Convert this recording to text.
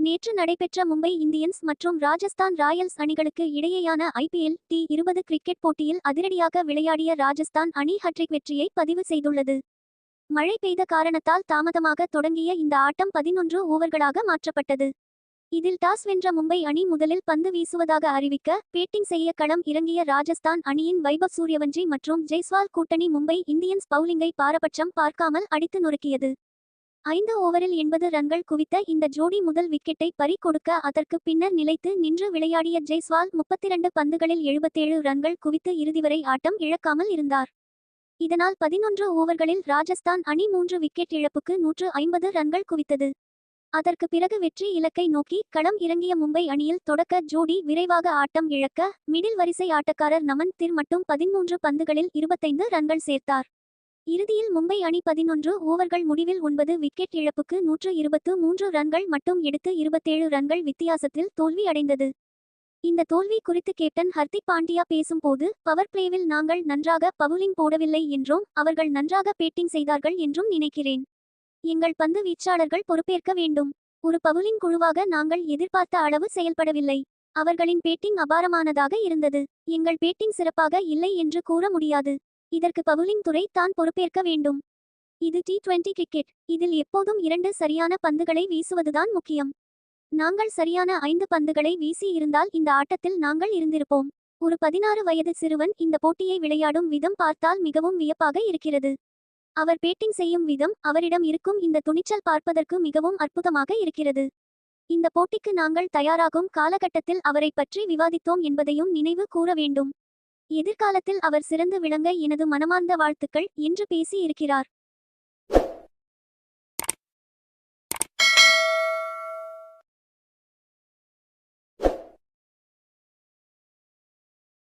நேற்று நடைபெற்ற மும்பை இந்தியன்ஸ் மற்றும் ராஜஸ்தான் ராயல்ஸ் அணிகளுக்கு இடையேயான IPL T20 கிரிக்கெட் போட்டியில் அதிரடியாக விளையாடிய ராஜஸ்தான் அணி ஹட்ரிக் வெற்றியை பதிவு செய்துள்ளது. மழை பெய்த காரணத்தால் தாமதமாக தொடங்கிய இந்த ஆட்டம் 11 ஓவர்களாக மாற்றப்பட்டது. இதில் டாஸ் வென்ற மும்பை அணி முதலில் பந்து வீசுவதாக அறிவிக்க பேட்டிங் செய்ய களம் இறங்கிய ராஜஸ்தான் அணியின் வைபவ் சூரியவன்ஷி மற்றும் ஜெய்ஸ்வால் கூட்டணி மும்பை இந்தியன்ஸ் பவுலிங்கை பாரபட்சம் பார்க்காமல் அடித்து நொறுக்கியது. 5 ஓவரில் 80 ரன்கள் குவித்த இந்த ஜோடி முதல் விக்கெட்டை பறி கொடுக்க அதற்கு பின்னர் நிலைத்து நின்று விளையாடிய ஜெய்ஸ்வால் 32 பந்துகளில் 77 ரன்கள் குவித்து இறுதிவரை ஆட்டம் இழக்காமல் இருந்தார். இதனால் 11 ஓவர்களில் ராஜஸ்தான் அணி 3 விக்கெட் இழப்புக்கு 150 ரன்கள் குவித்தது. அதற்கு பிறகு வெற்றி இலக்கை நோக்கி களம் இறங்கிய மும்பை அணியில் தொடக்க ஜோடி விரைவாக ஆட்டம் இழக்க மிடில் வரிசை ஆட்டக்காரர் நமன் திர் மட்டும் 13 பந்துகளில் 25 ரன்கள் சேர்த்தார். இறுதியில் மும்பை அணி 11 ஓவர்கள் முடிவில் 9 விக்கெட் இழப்புக்கு 123 ரன்கள் மட்டும் எடுத்து 27 ரன்கள் வித்தியாசத்தில் தோல்வி அடைந்தது. இந்த தோல்வி குறித்து கேப்டன் ஹர்திக் பாண்டியா பேசும்போது, பவர் பிளேவில் நாங்கள் நன்றாக பவுலிங் போடவில்லை என்றும் அவர்கள் நன்றாக பேட்டிங் செய்தார்கள் என்றும் நினைக்கிறேன். எங்கள் பந்து வீச்சாளர்கள் பொறுப்பேற்க வேண்டும். ஒரு பவுலிங் குழுவாக நாங்கள் எதிர்பார்த்த அளவு செயல்படவில்லை. அவர்களின் பேட்டிங் அபாரமானதாக இருந்தது. எங்கள் பேட்டிங் சிறப்பாக இல்லை என்று கூற முடியாது. இதற்கு பவுலிங் துறை தான் பொறுப்பேற்க வேண்டும். இது T20 கிரிக்கெட். இதில் எப்போதும் 2 சரியான பந்துகளை வீசுவதுதான் முக்கியம். நாங்கள் சரியான 5 பந்துகளை வீசி இருந்தால் இந்த ஆட்டத்தில் நாங்கள் இருந்திருப்போம். ஒரு 16 வயது சிறுவன் இந்த போட்டியை விளையாடும் விதம் பார்த்தால் மிகவும் வியப்பாக இருக்கிறது. அவர் பேட்டிங் செய்யும் விதம், அவரிடம் இருக்கும் இந்த துணிச்சல் பார்ப்பதற்கு மிகவும் அற்புதமாக இருக்கிறது. இந்த போட்டிக்கு நாங்கள் தயாராகும் காலகட்டத்தில் அவரை பற்றி விவாதித்தோம் என்பதையும் நினைவு கூற வேண்டும். எதிர்காலத்தில் அவர் சிறந்து விளங்க எனது மனமார்ந்த வாழ்த்துக்கள் என்று பேசி இருக்கிறார்.